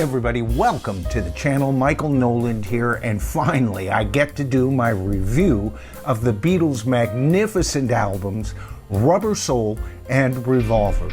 everybody, welcome to the channel. Michael Noland here, and finally I get to do my review of the Beatles' magnificent albums, Rubber Soul and Revolver.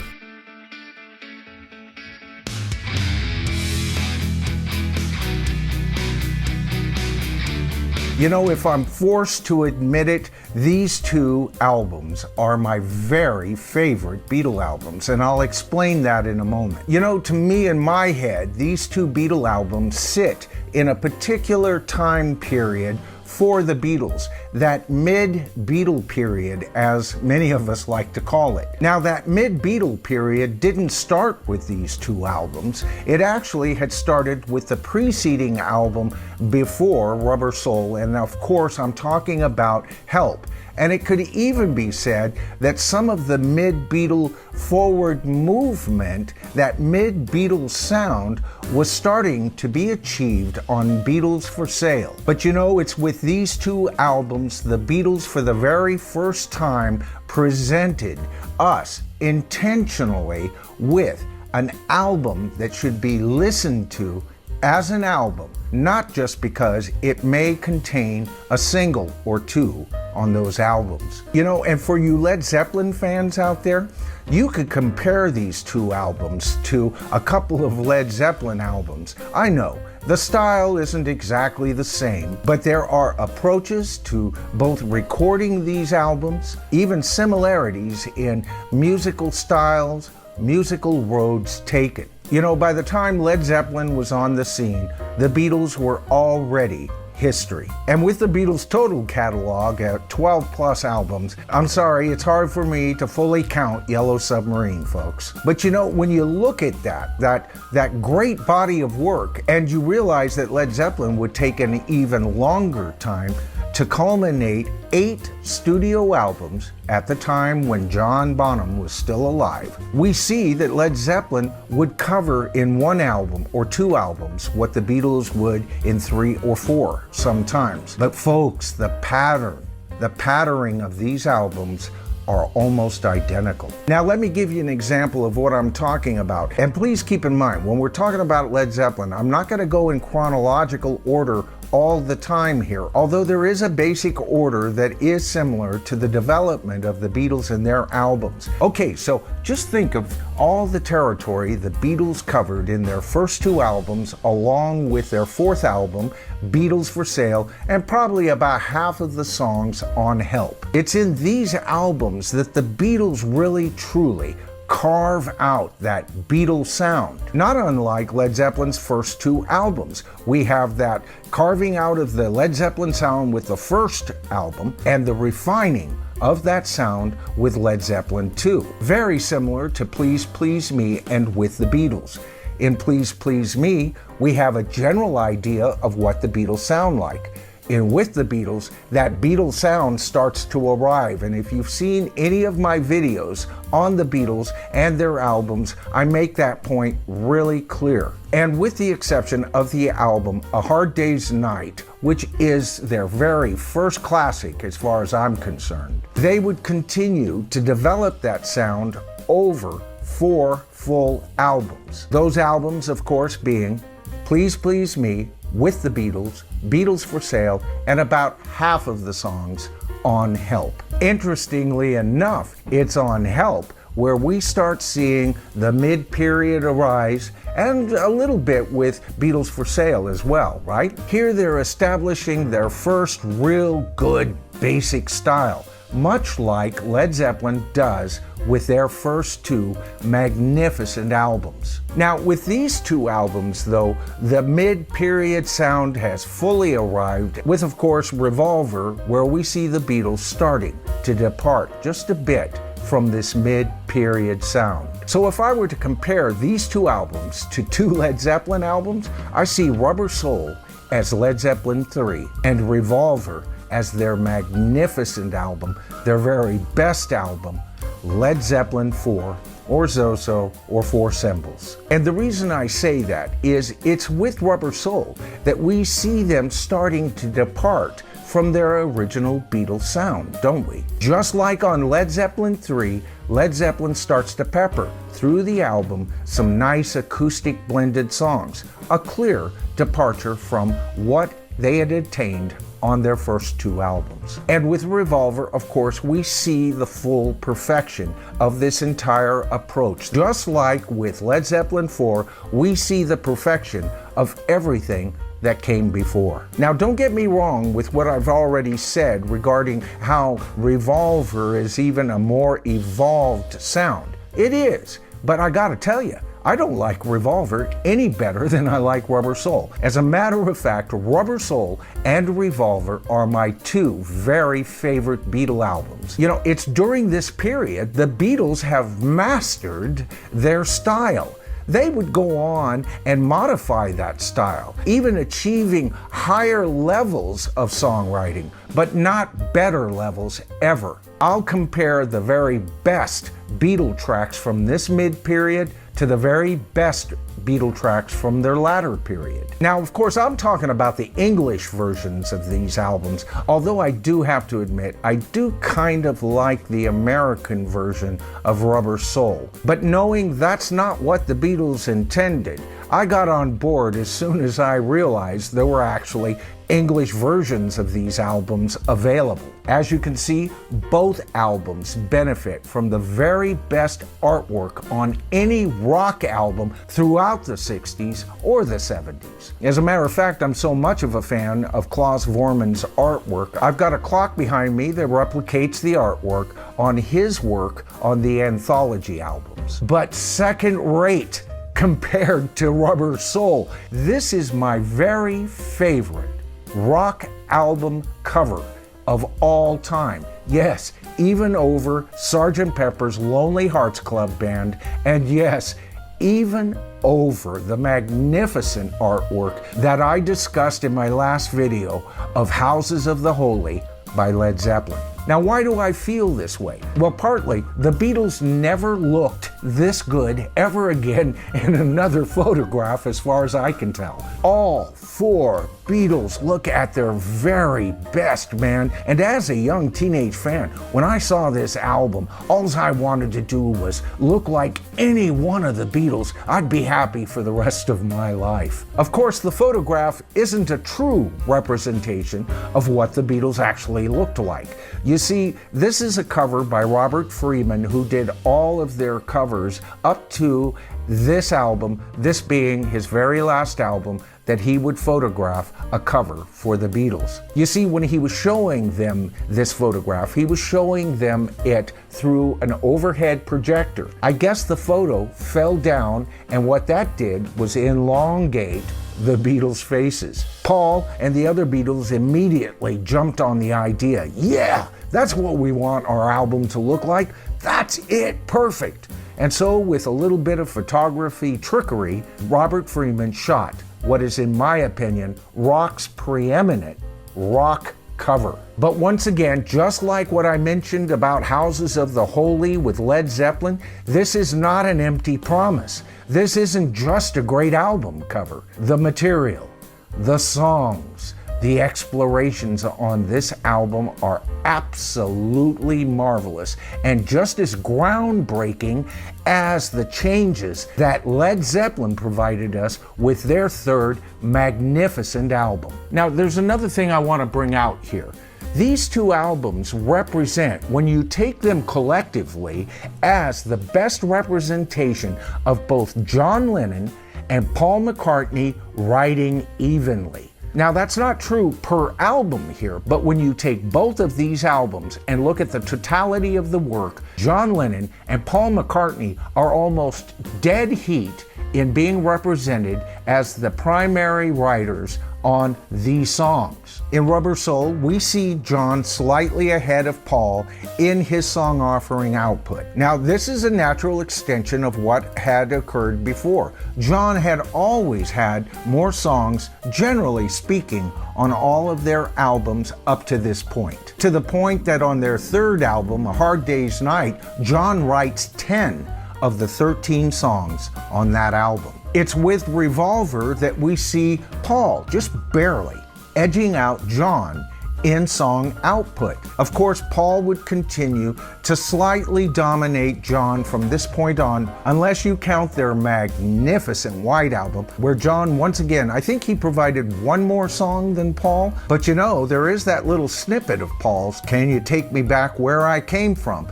You know, if I'm forced to admit it, these two albums are my very favorite Beatle albums, and I'll explain that in a moment. You know, to me, in my head, these two Beatle albums sit in a particular time period for the Beatles, that mid-Beatle period, as many of us like to call it. Now, that mid-Beatle period didn't start with these two albums. It actually had started with the preceding album before Rubber Soul, and of course I'm talking about Help. And it could even be said that some of the mid-Beatle forward movement, that mid-Beatle sound, was starting to be achieved on Beatles for Sale. But you know, it's with these two albums, the Beatles for the very first time presented us intentionally with an album that should be listened to as an album, not just because it may contain a single or two on those albums. You know, and for you Led Zeppelin fans out there, you could compare these two albums to a couple of Led Zeppelin albums. I know, the style isn't exactly the same, but there are approaches to both recording these albums, even similarities in musical styles, musical roads taken. You know, by the time Led Zeppelin was on the scene, the Beatles were already history. And with the Beatles' total catalog at 12 plus albums, I'm sorry, it's hard for me to fully count Yellow Submarine, folks. But you know, when you look at that great body of work, and you realize that Led Zeppelin would take an even longer time to culminate 8 studio albums at the time when John Bonham was still alive, we see that Led Zeppelin would cover in one album or two albums what the Beatles would in 3 or 4 sometimes. But folks, the patterning of these albums are almost identical. Now let me give you an example of what I'm talking about. And please keep in mind, when we're talking about Led Zeppelin, I'm not going to go in chronological order all the time here, although there is a basic order that is similar to the development of the Beatles and their albums. Okay, so just think of all the territory the Beatles covered in their first two albums, along with their fourth album, Beatles for Sale, and probably about half of the songs on Help. It's in these albums that the Beatles really truly carve out that Beatles sound. Not unlike Led Zeppelin's first two albums. We have that carving out of the Led Zeppelin sound with the first album, and the refining of that sound with Led Zeppelin 2. Very similar to Please Please Me and with the Beatles. In Please Please Me, we have a general idea of what the Beatles sound like. In With the Beatles, that Beatles sound starts to arrive, and if you've seen any of my videos on the Beatles and their albums, I make that point really clear. And with the exception of the album A Hard Day's Night, which is their very first classic as far as I'm concerned, they would continue to develop that sound over 4 full albums. Those albums, of course, being Please Please Me, With the Beatles, Beatles for Sale, and about half of the songs on Help. Interestingly enough, it's on Help where we start seeing the mid-period arise, and a little bit with Beatles for Sale as well, right? Here they're establishing their first real good basic style, much like Led Zeppelin does with their first two magnificent albums. Now, with these two albums, though, the mid-period sound has fully arrived, with, of course, Revolver, where we see the Beatles starting to depart just a bit from this mid-period sound. So if I were to compare these two albums to two Led Zeppelin albums, I see Rubber Soul as Led Zeppelin 3 and Revolver as their magnificent album, their very best album, Led Zeppelin 4, or Zoso, or 4 Symbols. And the reason I say that is it's with Rubber Soul that we see them starting to depart from their original Beatles sound, don't we? Just like on Led Zeppelin 3, Led Zeppelin starts to pepper through the album some nice acoustic blended songs, a clear departure from what they had attained on their first two albums. And with Revolver, of course, we see the full perfection of this entire approach. Just like with Led Zeppelin 4, we see the perfection of everything that came before. Now, don't get me wrong with what I've already said regarding how Revolver is even a more evolved sound. It is, but I gotta tell you, I don't like Revolver any better than I like Rubber Soul. As a matter of fact, Rubber Soul and Revolver are my two very favorite Beatle albums. You know, it's during this period the Beatles have mastered their style. They would go on and modify that style, even achieving higher levels of songwriting, but not better levels ever. I'll compare the very best Beatle tracks from this mid-period to the very best Beatle tracks from their latter period. Now, of course, I'm talking about the English versions of these albums, although I do have to admit, I do kind of like the American version of Rubber Soul. But knowing that's not what the Beatles intended, I got on board as soon as I realized there were actually English versions of these albums available. As you can see, both albums benefit from the very best artwork on any rock album throughout the 60s or the 70s. As a matter of fact, I'm so much of a fan of Klaus Voormann's artwork, I've got a clock behind me that replicates the artwork on his work on the anthology albums. But second rate compared to Rubber Soul. This is my very favorite rock album cover of all time. Yes, even over Sgt. Pepper's Lonely Hearts Club Band, and yes, even over the magnificent artwork that I discussed in my last video of Houses of the Holy by Led Zeppelin. Now, why do I feel this way? Well, partly, the Beatles never looked this good ever again in another photograph as far as I can tell. All four Beatles look at their very best, man. And as a young teenage fan, when I saw this album, all I wanted to do was look like any one of the Beatles. I'd be happy for the rest of my life. Of course, the photograph isn't a true representation of what the Beatles actually looked like. You see, this is a cover by Robert Freeman, who did all of their covers up to this album, this being his very last album that he would photograph a cover for the Beatles. You see, when he was showing them this photograph, he was showing them it through an overhead projector. I guess the photo fell down, and what that did was elongate the Beatles' faces. Paul and the other Beatles immediately jumped on the idea. Yeah, that's what we want our album to look like. That's it, perfect. And so, with a little bit of photography trickery, Robert Freeman shot what is, in my opinion, rock's preeminent rock cover. But once again, just like what I mentioned about Houses of the Holy with Led Zeppelin, this is not an empty promise. This isn't just a great album cover. The material, the songs, the explorations on this album are absolutely marvelous and just as groundbreaking as the changes that Led Zeppelin provided us with their third magnificent album. Now, there's another thing I want to bring out here. These two albums represent, when you take them collectively, as the best representation of both John Lennon and Paul McCartney writing evenly. Now, that's not true per album here, but when you take both of these albums and look at the totality of the work, John Lennon and Paul McCartney are almost dead heat in being represented as the primary writers on these songs. In Rubber Soul, we see John slightly ahead of Paul in his song offering output. Now, this is a natural extension of what had occurred before. John had always had more songs, generally speaking, on all of their albums up to this point. To the point that on their third album, A Hard Day's Night, John writes 10 of the 13 songs on that album. It's with Revolver that we see Paul, just barely, edging out John in song output. Of course, Paul would continue to slightly dominate John from this point on, unless you count their magnificent White Album, where John, once again, I think he provided one more song than Paul, but you know, there is that little snippet of Paul's "Can You Take Me Back Where I Came From?"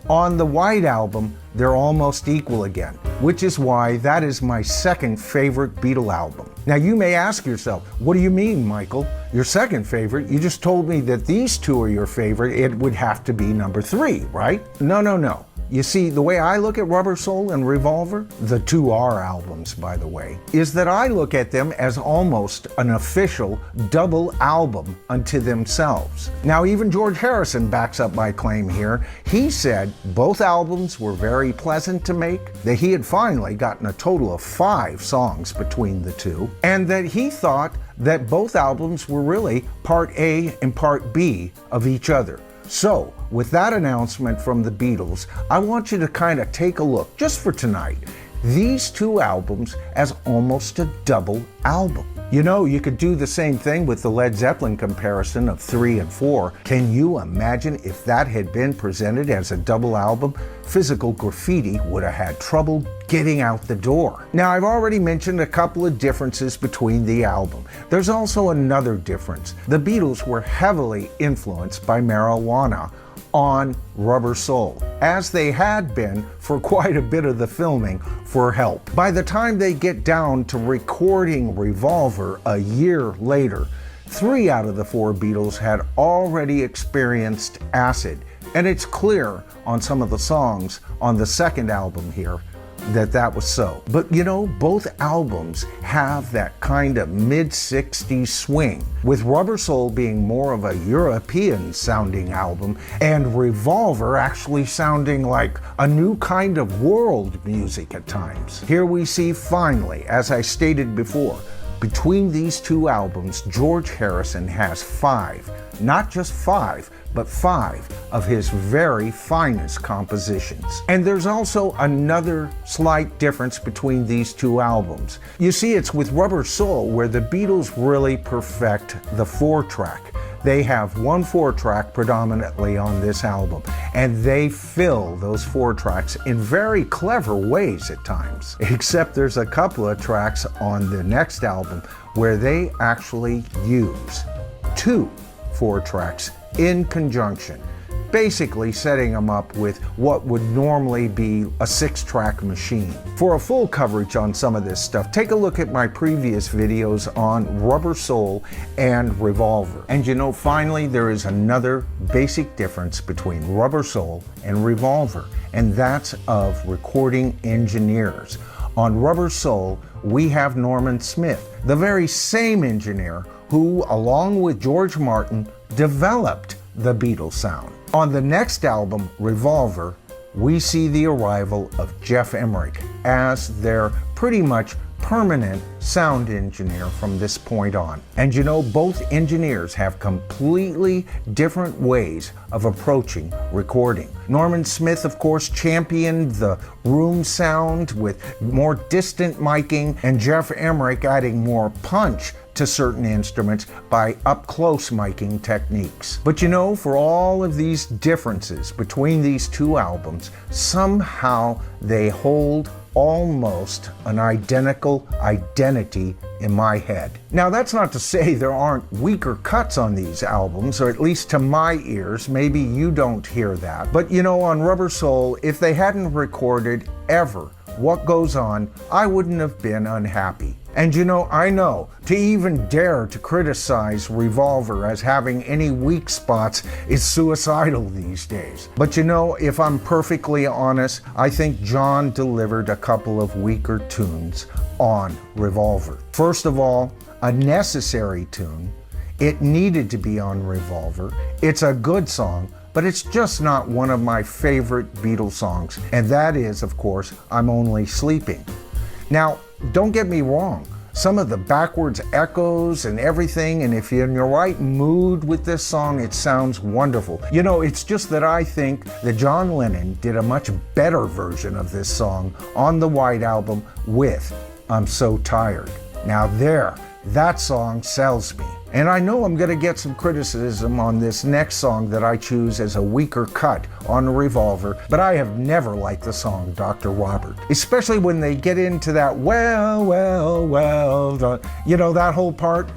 On the White Album, they're almost equal again, which is why that is my second favorite Beatle album. Now you may ask yourself, what do you mean, Michael? Your second favorite? You just told me that these two are your favorite. It would have to be number 3, right? No. You see, the way I look at Rubber Soul and Revolver, the 2R albums, by the way, is that I look at them as almost an official double album unto themselves. Now, even George Harrison backs up my claim here. He said both albums were very pleasant to make, that he had finally gotten a total of 5 songs between the two, and that he thought that both albums were really part A and part B of each other. So, with that announcement from the Beatles, I want you to kind of take a look, just for tonight, these two albums as almost a double album. You know, you could do the same thing with the Led Zeppelin comparison of 3 and 4. Can you imagine if that had been presented as a double album? Physical Graffiti would have had trouble getting out the door. Now, I've already mentioned a couple of differences between the album. There's also another difference. The Beatles were heavily influenced by marijuana on Rubber Soul, as they had been for quite a bit of the filming for Help. By the time they get down to recording Revolver a year later, 3 out of the 4 Beatles had already experienced acid, and it's clear on some of the songs on the second album here that was so. But you know, both albums have that kind of mid-60s swing, with Rubber Soul being more of a European sounding album and Revolver actually sounding like a new kind of world music at times. Here we see finally, as I stated before, between these two albums, George Harrison has 5, not just 5, but 5 of his very finest compositions. And there's also another slight difference between these two albums. You see, it's with Rubber Soul where the Beatles really perfect the 4-track. They have one 4-track predominantly on this album, and they fill those 4 tracks in very clever ways at times. Except there's a couple of tracks on the next album where they actually use 2 4-tracks in conjunction, basically setting them up with what would normally be a 6-track machine. For a full coverage on some of this stuff, take a look at my previous videos on Rubber Soul and Revolver. And you know, finally, there is another basic difference between Rubber Soul and Revolver, and that's of recording engineers. On Rubber Soul, we have Norman Smith, the very same engineer who, along with George Martin, developed the Beatles sound. On the next album, Revolver, we see the arrival of Geoff Emerick as their pretty much permanent sound engineer from this point on. And you know, both engineers have completely different ways of approaching recording. Norman Smith, of course, championed the room sound with more distant miking, and Geoff Emerick adding more punch to certain instruments by up-close miking techniques. But you know, for all of these differences between these two albums, somehow they hold almost an identical identity in my head. Now, that's not to say there aren't weaker cuts on these albums, or at least to my ears. Maybe you don't hear that. But you know, on Rubber Soul, if they hadn't recorded ever What Goes On, I wouldn't have been unhappy. And you know, I know, to even dare to criticize Revolver as having any weak spots is suicidal these days. But you know, if I'm perfectly honest, I think John delivered a couple of weaker tunes on Revolver. First of all, a necessary tune. It needed to be on Revolver. It's a good song, but it's just not one of my favorite Beatles songs. And that is, of course, I'm Only Sleeping. Now, don't get me wrong, some of the backwards echoes and everything, and if you're in your right mood with this song, it sounds wonderful. You know, it's just that I think that John Lennon did a much better version of this song on the White Album with I'm So Tired. Now that song sells me. And I know I'm going to get some criticism on this next song that I choose as a weaker cut on Revolver, but I have never liked the song Dr. Robert. Especially when they get into that that whole part.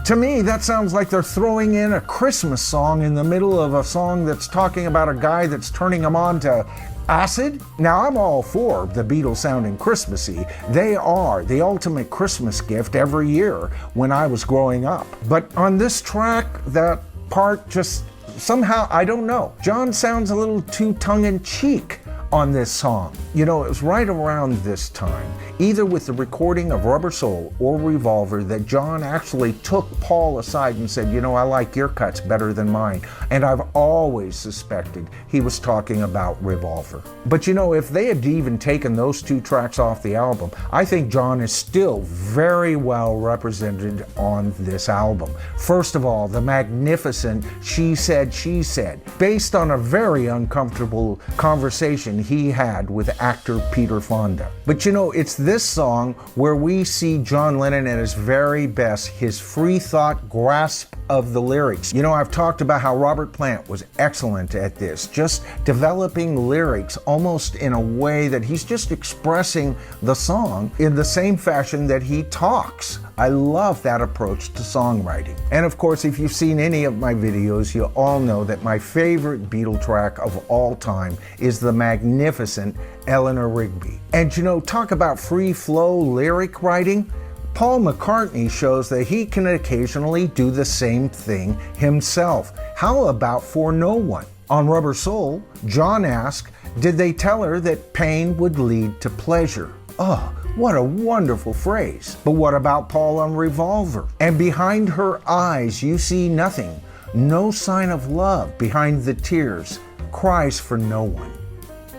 To me, that sounds like they're throwing in a Christmas song in the middle of a song that's talking about a guy that's turning him on to acid. Now, I'm all for the Beatles sounding Christmassy. They are the ultimate Christmas gift every year when I was growing up. But on this track, that part just somehow, I don't know. John sounds a little too tongue-in-cheek on this song. You know, it was right around this time, either with the recording of Rubber Soul or Revolver, that John actually took Paul aside and said, you know, I like your cuts better than mine. And I've always suspected he was talking about Revolver. But you know, if they had even taken those two tracks off the album, I think John is still very well represented on this album. First of all, the magnificent She Said, She Said, based on a very uncomfortable conversation he had with actor Peter Fonda. But you know, it's this song where we see John Lennon at his very best, his free thought grasp of the lyrics. You know, I've talked about how Robert Plant was excellent at this, just developing lyrics almost in a way that he's just expressing the song in the same fashion that he talks. I love that approach to songwriting. And of course, if you've seen any of my videos, you all know that my favorite Beatle track of all time is the magnificent Eleanor Rigby. And you know, talk about free flow lyric writing. Paul McCartney shows that he can occasionally do the same thing himself. How about For No One? On Rubber Soul, John asked, did they tell her that pain would lead to pleasure? Oh, what a wonderful phrase. But what about Paul on Revolver? And behind her eyes you see nothing, no sign of love behind the tears, cries for no one.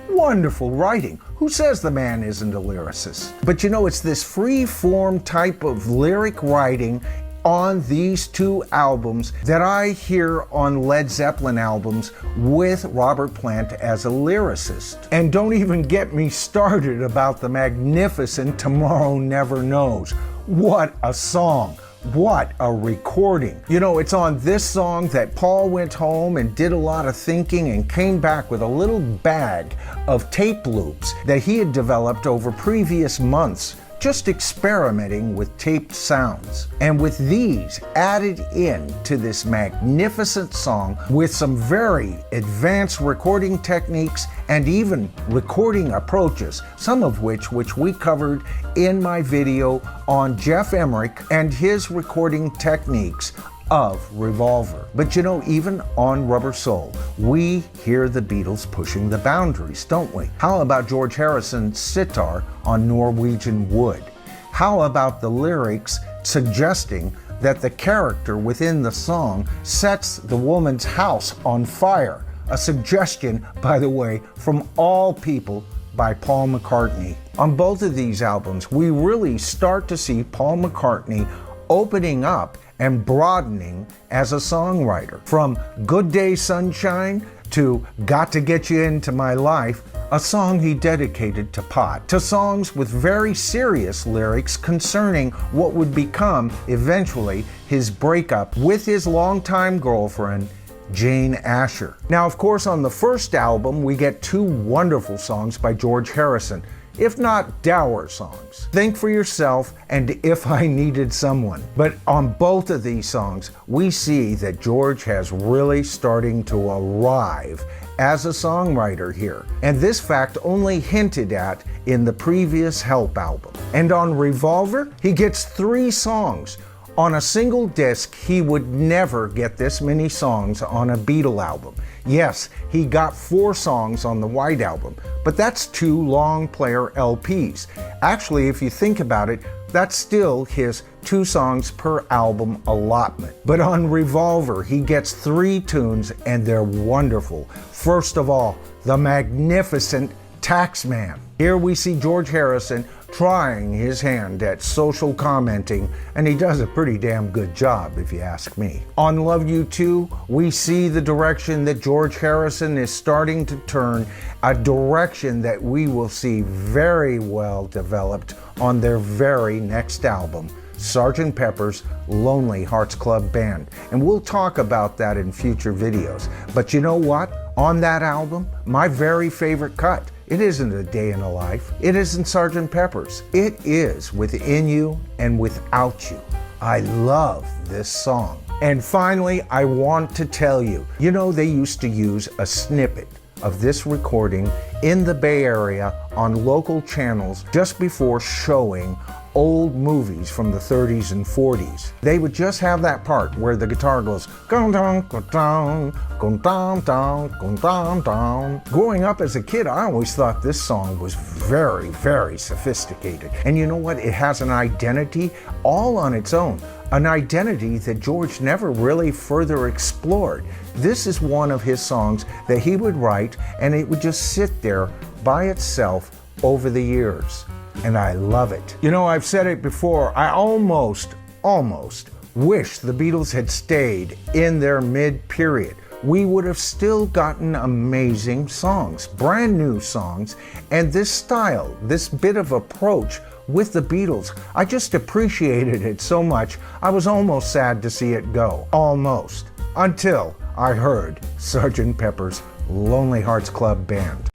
Wonderful writing. Who says the man isn't a lyricist? But you know, it's this free form type of lyric writing on these two albums that I hear on Led Zeppelin albums with Robert Plant as a lyricist. And don't even get me started about the magnificent Tomorrow Never Knows. What a song. What a recording. You know, it's on this song that Paul went home and did a lot of thinking and came back with a little bag of tape loops that he had developed over previous months, just experimenting with taped sounds. And with these added in to this magnificent song with some very advanced recording techniques and even recording approaches, some of which we covered in my video on Jeff Emerick and his recording techniques of Revolver. But you know, even on Rubber Soul, we hear the Beatles pushing the boundaries, don't we? How about George Harrison's sitar on Norwegian Wood? How about the lyrics suggesting that the character within the song sets the woman's house on fire? A suggestion, by the way, from all people, by Paul McCartney. On both of these albums, we really start to see Paul McCartney opening up and broadening as a songwriter. From Good Day Sunshine to Got to Get You Into My Life, a song he dedicated to Pot, to songs with very serious lyrics concerning what would become eventually his breakup with his longtime girlfriend, Jane Asher. Now, of course, on the first album, we get two wonderful songs by George Harrison, if not dour songs. Think for Yourself and If I Needed Someone. But on both of these songs, we see that George has really starting to arrive as a songwriter here. And this fact only hinted at in the previous Help album. And on Revolver, he gets 3 songs. On a single disc, he would never get this many songs on a Beatle album. Yes, he got 4 songs on the White Album, but that's 2 long player LPs. Actually, if you think about it, that's still his 2 songs per album allotment. But on Revolver, he gets 3 tunes and they're wonderful. First of all, the magnificent Taxman. Here we see George Harrison trying his hand at social commenting, and he does a pretty damn good job, if you ask me. On Love You Too, we see the direction that George Harrison is starting to turn, a direction that we will see very well developed on their very next album, Sgt. Pepper's Lonely Hearts Club Band. And we'll talk about that in future videos. But you know what? On that album, my very favorite cut, it isn't A Day in the Life. It isn't Sgt. Pepper's. It is Within You and Without You. I love this song. And finally, I want to tell you, they used to use a snippet of this recording in the Bay Area on local channels just before showing old movies from the 30s and 40s. They would just have that part where the guitar goes gong dong gong dong gong dong dong gong dong dong. Growing up as a kid, I always thought this song was very, very sophisticated. And you know what? It has an identity all on its own. An identity that George never really further explored. This is one of his songs that he would write, and it would just sit there by itself over the years. And I love it. I've said it before, I almost wish the Beatles had stayed in their mid-period. We would have still gotten amazing songs, brand new songs, and this style, this bit of approach with the Beatles, I just appreciated it so much, I was almost sad to see it go. Almost. Until I heard Sgt. Pepper's Lonely Hearts Club Band.